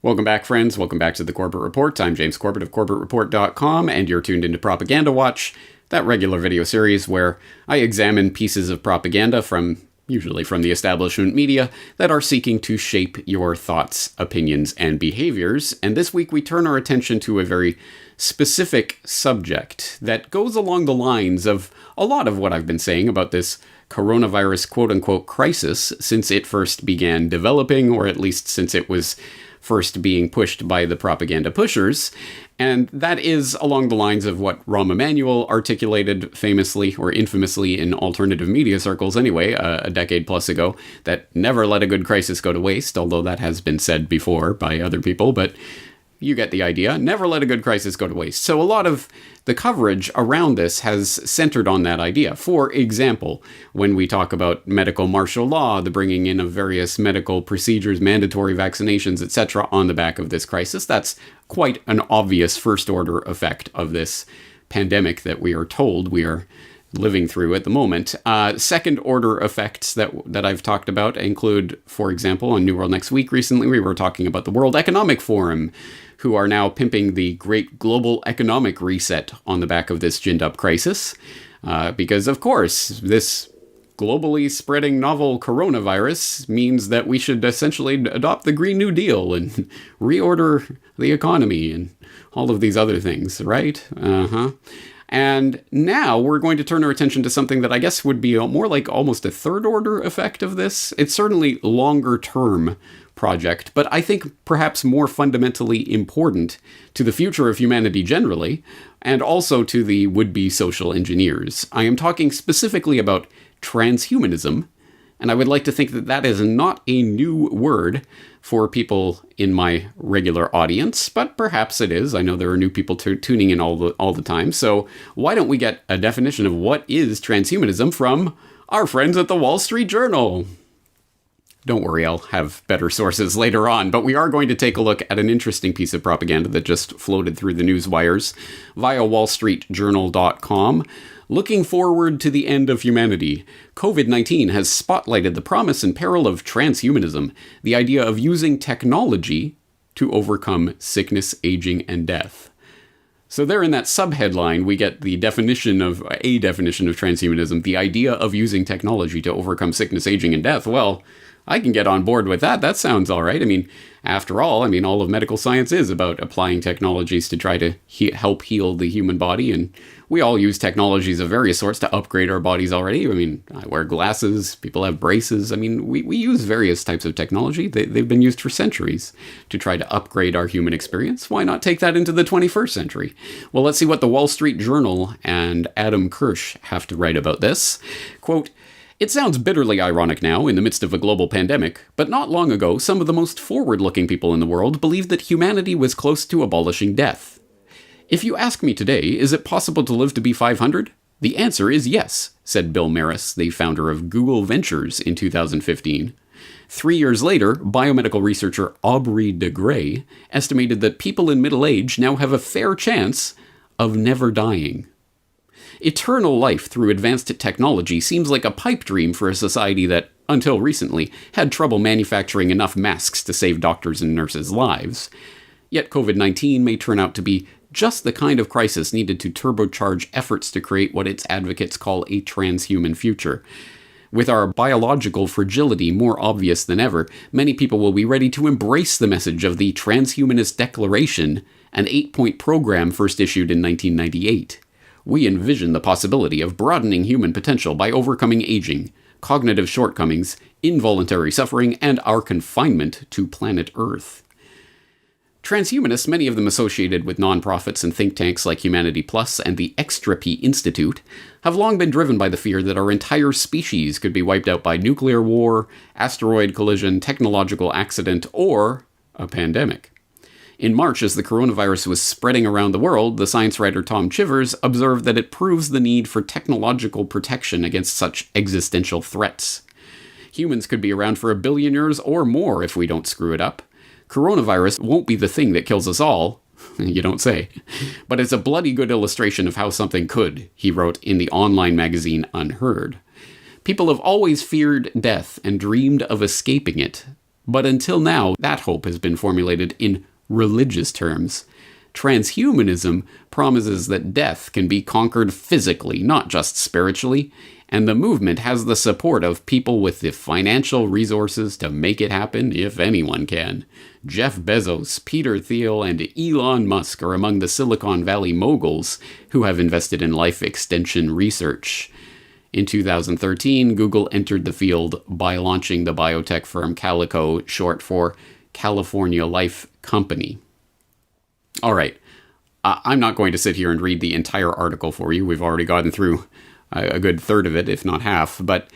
Welcome back, friends. Welcome back to the Corbett Report. I'm James Corbett of CorbettReport.com, and you're tuned into Propaganda Watch, that regular video series where I examine pieces of propaganda usually from the establishment media, that are seeking to shape your thoughts, opinions, and behaviors. And this week we turn our attention to a very specific subject that goes along the lines of a lot of what I've been saying about this coronavirus quote-unquote crisis since it first began developing, or at least since it was first being pushed by the propaganda pushers. And that is along the lines of what Rahm Emanuel articulated famously, or infamously in alternative media circles anyway, a decade plus ago, that never let a good crisis go to waste, although that has been said before by other people, but you get the idea. Never let a good crisis go to waste. So a lot of the coverage around this has centered on that idea. For example, when we talk about medical martial law, the bringing in of various medical procedures, mandatory vaccinations, etc. on the back of this crisis, that's quite an obvious first-order effect of this pandemic that we are told we are living through at the moment. Second-order effects that I've talked about include, for example, on New World Next Week recently, we were talking about the World Economic Forum, who are now pimping the great global economic reset on the back of this ginned-up crisis. Because, of course, this globally spreading novel coronavirus means that we should essentially adopt the Green New Deal and reorder the economy and all of these other things, right? And now we're going to turn our attention to something that I guess would be more like almost a third-order effect of this. It's certainly longer-term project, but I think perhaps more fundamentally important to the future of humanity generally, and also to the would-be social engineers. I am talking specifically about transhumanism, and I would like to think that that is not a new word for people in my regular audience, but perhaps it is. I know there are new people tuning in all the time, so why don't we get a definition of what is transhumanism from our friends at the Wall Street Journal? Don't worry, I'll have better sources later on, but we are going to take a look at an interesting piece of propaganda that just floated through the news wires via wallstreetjournal.com. Looking forward to the end of humanity, COVID-19 has spotlighted the promise and peril of transhumanism, the idea of using technology to overcome sickness, aging, and death. So there in that subheadline, we get a definition of transhumanism, the idea of using technology to overcome sickness, aging, and death. Well, I can get on board with that. That sounds all right. I mean, after all, all of medical science is about applying technologies to try to help heal the human body, and we all use technologies of various sorts to upgrade our bodies already. I wear glasses, people have braces. We use various types of technology. They've been used for centuries to try to upgrade our human experience. Why not take that into the 21st century? Well, let's see what the Wall Street Journal and Adam Kirsch have to write about this. Quote, "It sounds bitterly ironic now, in the midst of a global pandemic, but not long ago, some of the most forward-looking people in the world believed that humanity was close to abolishing death. If you ask me today, is it possible to live to be 500? The answer is yes," said Bill Maris, the founder of Google Ventures, in 2015. 3 years later, biomedical researcher Aubrey de Grey estimated that people in middle age now have a fair chance of never dying. Eternal life through advanced technology seems like a pipe dream for a society that, until recently, had trouble manufacturing enough masks to save doctors' and nurses' lives. Yet COVID-19 may turn out to be just the kind of crisis needed to turbocharge efforts to create what its advocates call a transhuman future. With our biological fragility more obvious than ever, many people will be ready to embrace the message of the Transhumanist Declaration, an 8-point program first issued in 1998. We envision the possibility of broadening human potential by overcoming aging, cognitive shortcomings, involuntary suffering, and our confinement to planet Earth. Transhumanists, many of them associated with nonprofits and think tanks like Humanity Plus and the Extra P Institute, have long been driven by the fear that our entire species could be wiped out by nuclear war, asteroid collision, technological accident, or a pandemic. In March, as the coronavirus was spreading around the world, the science writer Tom Chivers observed that it proves the need for technological protection against such existential threats. Humans could be around for 1 billion years or more if we don't screw it up. Coronavirus won't be the thing that kills us all, you don't say, but it's a bloody good illustration of how something could, he wrote in the online magazine Unheard. People have always feared death and dreamed of escaping it, But until now, that hope has been formulated in religious terms. Transhumanism promises that death can be conquered physically, not just spiritually, and the movement has the support of people with the financial resources to make it happen if anyone can. Jeff Bezos, Peter Thiel, and Elon Musk are among the Silicon Valley moguls who have invested in life extension research. In 2013, Google entered the field by launching the biotech firm Calico, short for California Life Company. All right, I'm not going to sit here and read the entire article for you. We've already gotten through a good third of it, if not half, but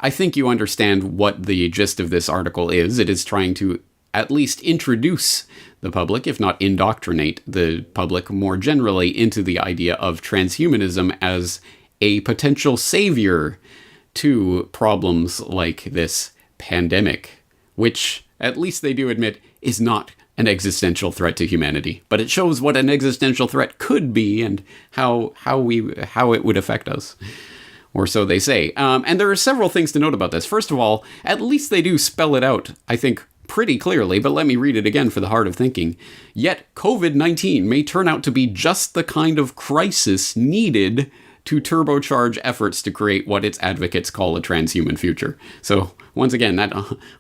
I think you understand what the gist of this article is. It is trying to at least introduce the public, if not indoctrinate the public more generally, into the idea of transhumanism as a potential savior to problems like this pandemic, which, at least they do admit, is not an existential threat to humanity. But it shows what an existential threat could be and how it would affect us. Or so they say. And there are several things to note about this. First of all, at least they do spell it out, I think, pretty clearly, but let me read it again for the heart of thinking. Yet, COVID-19 may turn out to be just the kind of crisis needed to turbocharge efforts to create what its advocates call a transhuman future. So, once again, that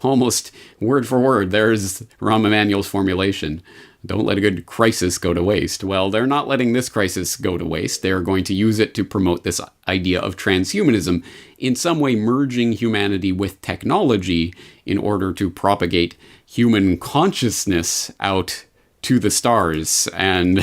almost word for word, there's Rahm Emanuel's formulation. Don't let a good crisis go to waste. Well, they're not letting this crisis go to waste. They're going to use it to promote this idea of transhumanism, in some way merging humanity with technology in order to propagate human consciousness out to the stars. And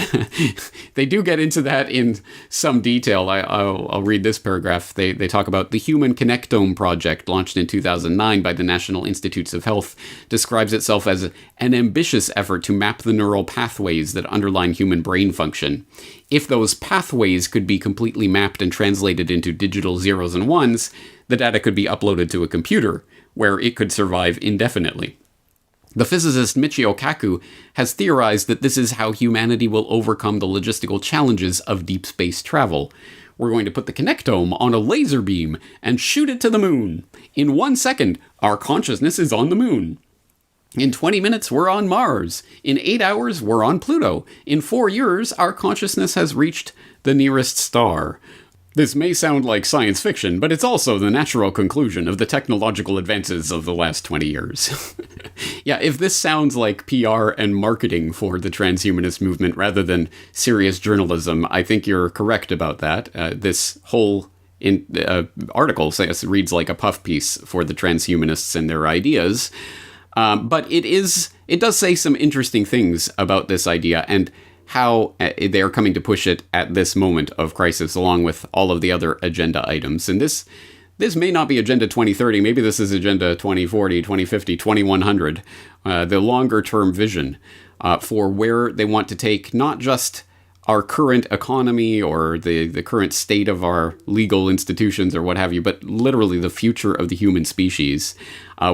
they do get into that in some detail. I'll read this paragraph. They talk about the Human Connectome project, launched in 2009 by the National Institutes of Health, describes itself as an ambitious effort to map the neural pathways that underline human brain function. If those pathways could be completely mapped and translated into digital zeros and ones, the data could be uploaded to a computer, where it could survive indefinitely. The physicist Michio Kaku has theorized that this is how humanity will overcome the logistical challenges of deep space travel. We're going to put the connectome on a laser beam and shoot it to the moon. In 1 second, our consciousness is on the moon. In 20 minutes, we're on Mars. In 8 hours, we're on Pluto. In 4 years, our consciousness has reached the nearest star. This may sound like science fiction, but it's also the natural conclusion of the technological advances of the last 20 years. Yeah, if this sounds like PR and marketing for the transhumanist movement rather than serious journalism, I think you're correct about that. This whole article reads like a puff piece for the transhumanists and their ideas. But it does say some interesting things about this idea and how they are coming to push it at this moment of crisis, along with all of the other agenda items. And this may not be Agenda 2030, maybe this is Agenda 2040, 2050, 2100, the longer-term vision for where they want to take not just our current economy or the current state of our legal institutions or what have you, but literally the future of the human species,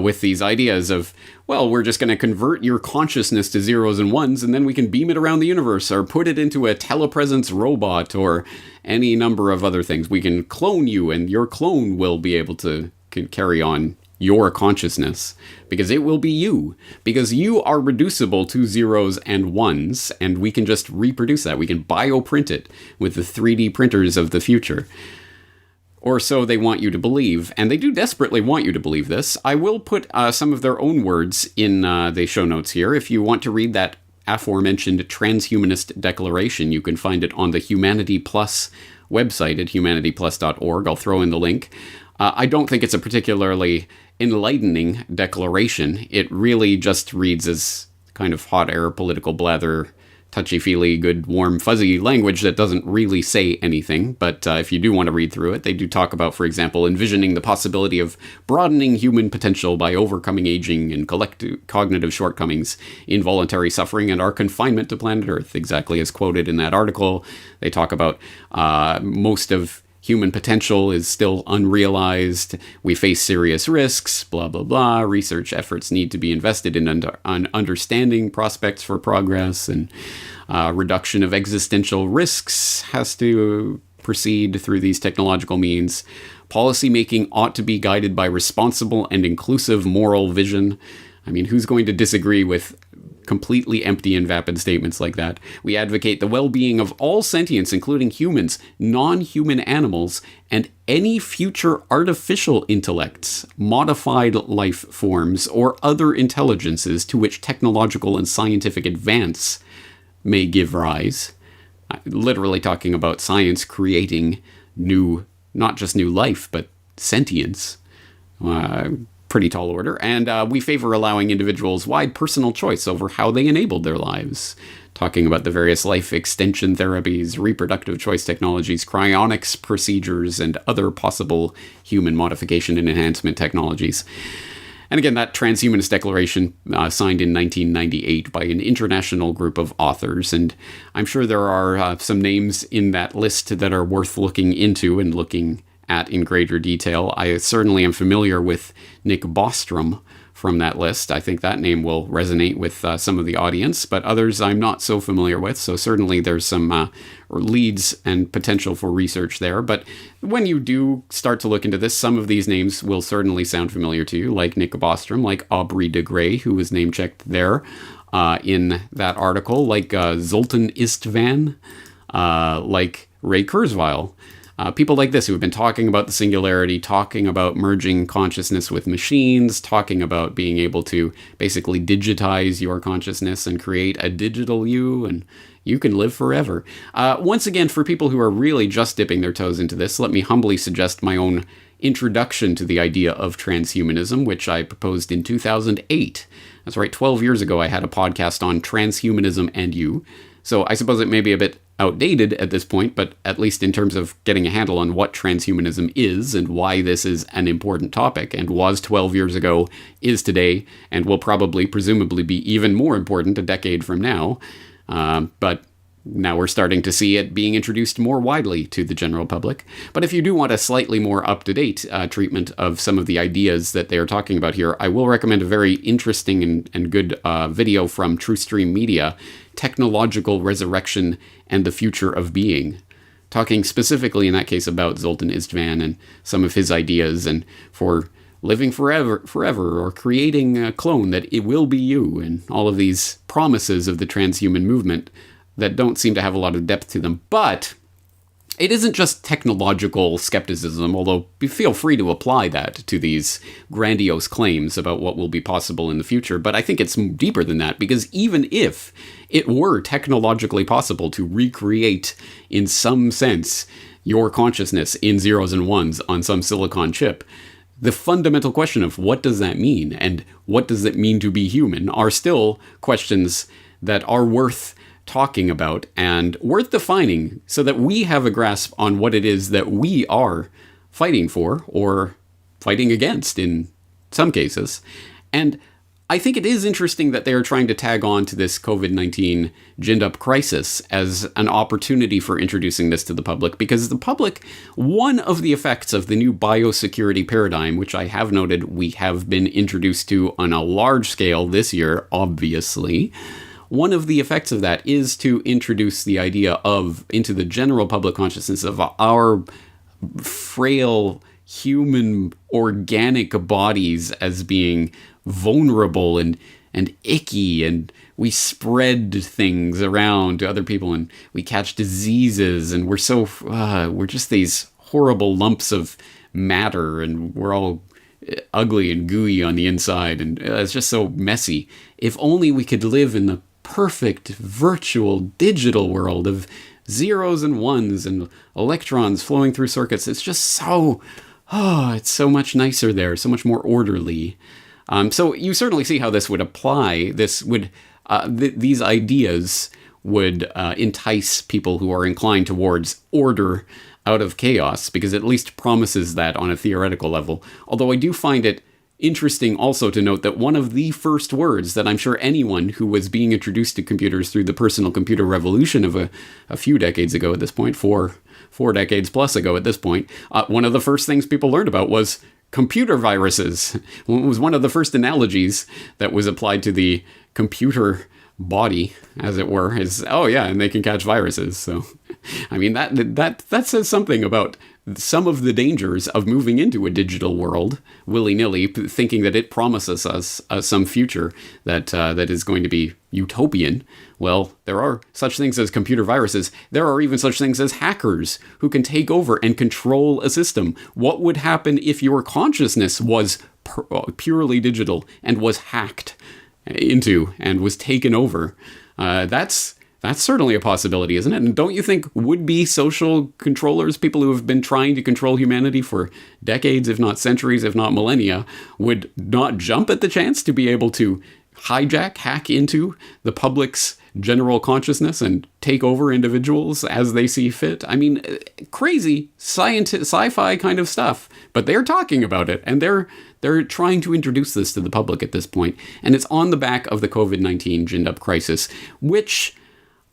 with these ideas of, well, we're just going to convert your consciousness to zeros and ones, and then we can beam it around the universe or put it into a telepresence robot or any number of other things. We can clone you, and your clone will be able to carry on your consciousness, because it will be you, because you are reducible to zeros and ones, and we can just reproduce that. We can bioprint it with the 3D printers of the future. Or so they want you to believe, and they do desperately want you to believe this. I will put some of their own words in the show notes here. If you want to read that aforementioned transhumanist declaration, you can find it on the Humanity Plus website at humanityplus.org. I'll throw in the link. I don't think it's a particularly enlightening declaration. It really just reads as kind of hot air political blather, touchy-feely, good, warm, fuzzy language that doesn't really say anything. But if you do want to read through it, they do talk about, for example, envisioning the possibility of broadening human potential by overcoming aging and collective cognitive shortcomings, involuntary suffering, and our confinement to planet Earth, exactly as quoted in that article. They talk about most of human potential is still unrealized. We face serious risks, blah, blah, blah. Research efforts need to be invested in understanding prospects for progress, and reduction of existential risks has to proceed through these technological means. Policymaking ought to be guided by responsible and inclusive moral vision. I mean, who's going to disagree with completely empty and vapid statements like that? We advocate the well-being of all sentience, including humans, non-human animals, and any future artificial intellects, modified life forms, or other intelligences to which technological and scientific advance may give rise. Literally talking about science creating new, not just new life, but sentience. Pretty tall order. And we favor allowing individuals wide personal choice over how they enabled their lives. Talking about the various life extension therapies, reproductive choice technologies, cryonics procedures, and other possible human modification and enhancement technologies. And again, that transhumanist declaration signed in 1998 by an international group of authors. And I'm sure there are some names in that list that are worth looking into and looking at in greater detail. I certainly am familiar with Nick Bostrom from that list. I think that name will resonate with some of the audience, but others I'm not so familiar with. So certainly there's some leads and potential for research there. But when you do start to look into this, some of these names will certainly sound familiar to you, like Nick Bostrom, like Aubrey de Grey, who was name-checked there in that article, like Zoltan Istvan, like Ray Kurzweil. People like this who have been talking about the singularity, talking about merging consciousness with machines, talking about being able to basically digitize your consciousness and create a digital you, and you can live forever. Once again, for people who are really just dipping their toes into this, let me humbly suggest my own introduction to the idea of transhumanism, which I proposed in 2008. That's right, 12 years ago I had a podcast on transhumanism and you. So I suppose it may be a bit outdated at this point, but at least in terms of getting a handle on what transhumanism is and why this is an important topic, and was 12 years ago, is today, and will probably, presumably, be even more important a decade from now. But now we're starting to see it being introduced more widely to the general public. But if you do want a slightly more up-to-date treatment of some of the ideas that they are talking about here, I will recommend a very interesting and good video from TrueStream Media, Technological Resurrection and the Future of Being, talking specifically in that case about Zoltan Istvan and some of his ideas and for living forever, or creating a clone that it will be you, and all of these promises of the transhuman movement that don't seem to have a lot of depth to them. But it isn't just technological skepticism, although feel free to apply that to these grandiose claims about what will be possible in the future. But I think it's deeper than that, because even if it were technologically possible to recreate, in some sense, your consciousness in zeros and ones on some silicon chip, the fundamental question of what does that mean and what does it mean to be human are still questions that are worth talking about and worth defining, so that we have a grasp on what it is that we are fighting for or fighting against in some cases. And I think it is interesting that they are trying to tag on to this COVID-19 ginned up crisis as an opportunity for introducing this to the public, because the public, one of the effects of the new biosecurity paradigm, which I have noted we have been introduced to on a large scale this year, obviously, one of the effects of that is to introduce the idea of, into the general public consciousness, of our frail human organic bodies as being vulnerable and icky, and we spread things around to other people, and we catch diseases, and we're just these horrible lumps of matter, and we're all ugly and gooey on the inside, and it's just so messy. If only we could live in the perfect virtual digital world of zeros and ones and electrons flowing through circuits. It's just so, it's so much nicer there, so much more orderly. So you certainly see how this would apply. This would, these ideas would entice people who are inclined towards order out of chaos, because it at least promises that on a theoretical level. Although I do find it interesting also to note that one of the first words that I'm sure anyone who was being introduced to computers through the personal computer revolution of a few decades ago at this point, four decades plus ago at this point, one of the first things people learned about was computer viruses. It was one of the first analogies that was applied to the computer body, as it were, is, oh yeah, and they can catch viruses. So I mean, that says something about some of the dangers of moving into a digital world willy-nilly, thinking that it promises us some future that is going to be utopian. Well, there are such things as computer viruses. There are even such things as hackers who can take over and control a system. What would happen if your consciousness was purely digital and was hacked into and was taken over? That's certainly a possibility, isn't it? And don't you think would-be social controllers, people who have been trying to control humanity for decades, if not centuries, if not millennia, would not jump at the chance to be able to hack into the public's general consciousness and take over individuals as they see fit? I mean, crazy sci-fi kind of stuff. But they're talking about it, and they're trying to introduce this to the public at this point. And it's on the back of the COVID-19 ginned-up crisis, which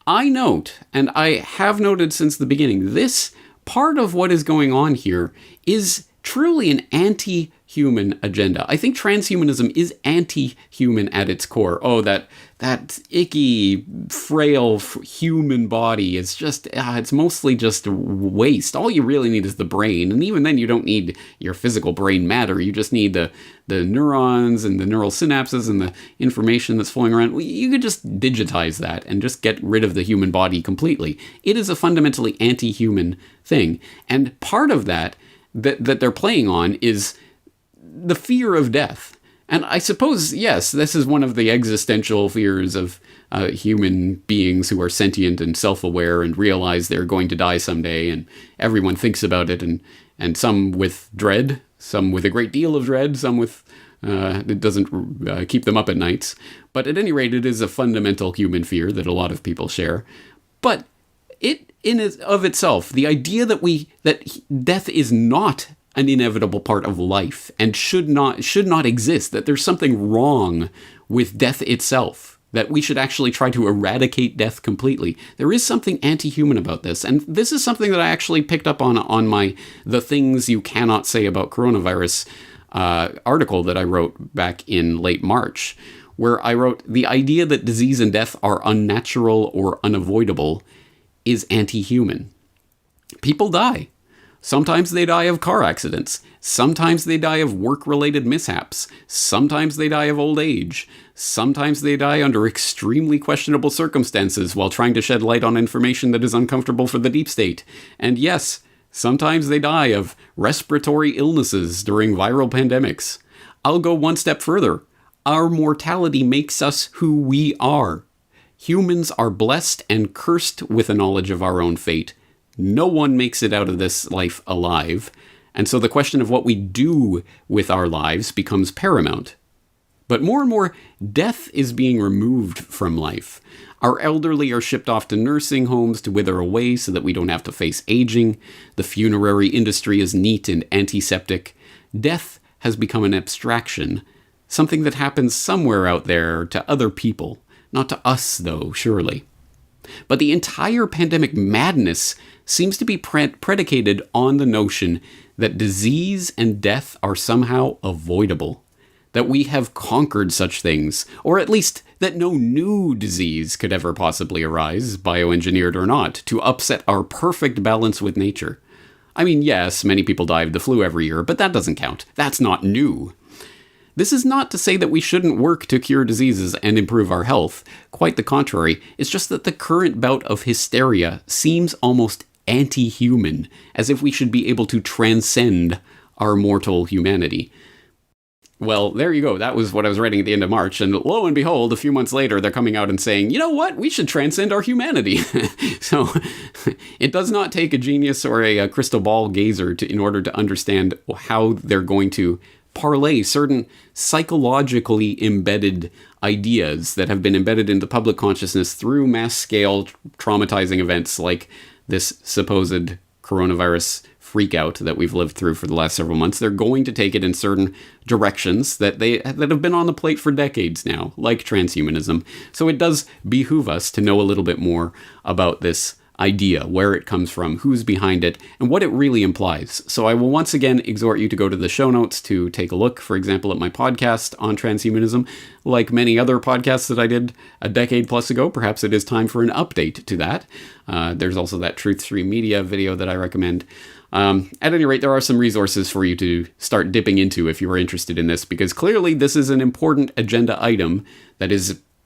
I note, and I have noted since the beginning, this part of what is going on here is truly an anti-human agenda. I think transhumanism is anti-human at its core. Oh, that icky, frail human body is just, it's mostly just waste. All you really need is the brain. And even then, you don't need your physical brain matter. You just need the neurons and the neural synapses and the information that's flowing around. You could just digitize that and just get rid of the human body completely. It is a fundamentally anti-human thing. And part of that they're playing on is the fear of death. And I suppose, yes, this is one of the existential fears of human beings who are sentient and self-aware and realize they're going to die someday, and everyone thinks about it, and some with dread, some with a great deal of dread, some with it doesn't keep them up at nights. But at any rate, it is a fundamental human fear that a lot of people share. But in and of itself, the idea that death is not an inevitable part of life and should not exist, that there's something wrong with death itself, that we should actually try to eradicate death completely. There is something anti-human about this, and this is something that I actually picked up on my The Things You Cannot Say About Coronavirus article that I wrote back in late March, where I wrote, the idea that disease and death are unnatural or unavoidable is anti-human. People die. Sometimes they die of car accidents. Sometimes they die of work-related mishaps. Sometimes they die of old age. Sometimes they die under extremely questionable circumstances while trying to shed light on information that is uncomfortable for the deep state. And yes, sometimes they die of respiratory illnesses during viral pandemics. I'll go one step further. Our mortality makes us who we are. Humans are blessed and cursed with a knowledge of our own fate. No one makes it out of this life alive, and so the question of what we do with our lives becomes paramount. But more and more, death is being removed from life. Our elderly are shipped off to nursing homes to wither away so that we don't have to face aging. The funerary industry is neat and antiseptic. Death has become an abstraction, something that happens somewhere out there to other people. Not to us, though, surely. But the entire pandemic madness seems to be predicated on the notion that disease and death are somehow avoidable, that we have conquered such things, or at least that no new disease could ever possibly arise, bioengineered or not, to upset our perfect balance with nature. I mean, yes, many people die of the flu every year, but that doesn't count. That's not new. This is not to say that we shouldn't work to cure diseases and improve our health. Quite the contrary. It's just that the current bout of hysteria seems almost anti-human, as if we should be able to transcend our mortal humanity. Well, there you go. That was what I was writing at the end of March, and lo and behold, a few months later, they're coming out and saying, you know what, we should transcend our humanity. So it does not take a genius or a crystal ball gazer in order to understand how they're going to parlay certain psychologically embedded ideas that have been embedded into public consciousness through mass-scale traumatizing events like this supposed coronavirus freakout that we've lived through for the last several months. They're going to take it in certain directions that have been on the plate for decades now, like transhumanism. So it does behoove us to know a little bit more about this idea, where it comes from, who's behind it, and what it really implies. So I will once again exhort you to go to the show notes to take a look, for example, at my podcast on transhumanism. Like many other podcasts that I did a decade plus ago, perhaps it is time for an update to that. There's also that Truth Stream Media video that I recommend. At any rate, there are some resources for you to start dipping into if you are interested in this, because clearly this is an important agenda item that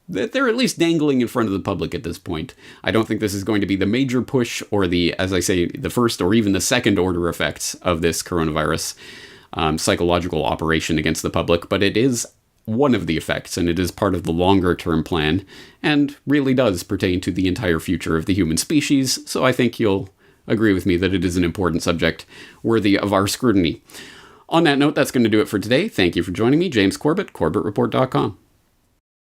they're at least dangling in front of the public at this point. I don't think this is going to be the major push or as I say, the first or even the second order effects of this coronavirus psychological operation against the public, but it is one of the effects, and it is part of the longer-term plan, and really does pertain to the entire future of the human species, so I think you'll agree with me that it is an important subject worthy of our scrutiny. On that note, that's going to do it for today. Thank you for joining me, James Corbett, CorbettReport.com.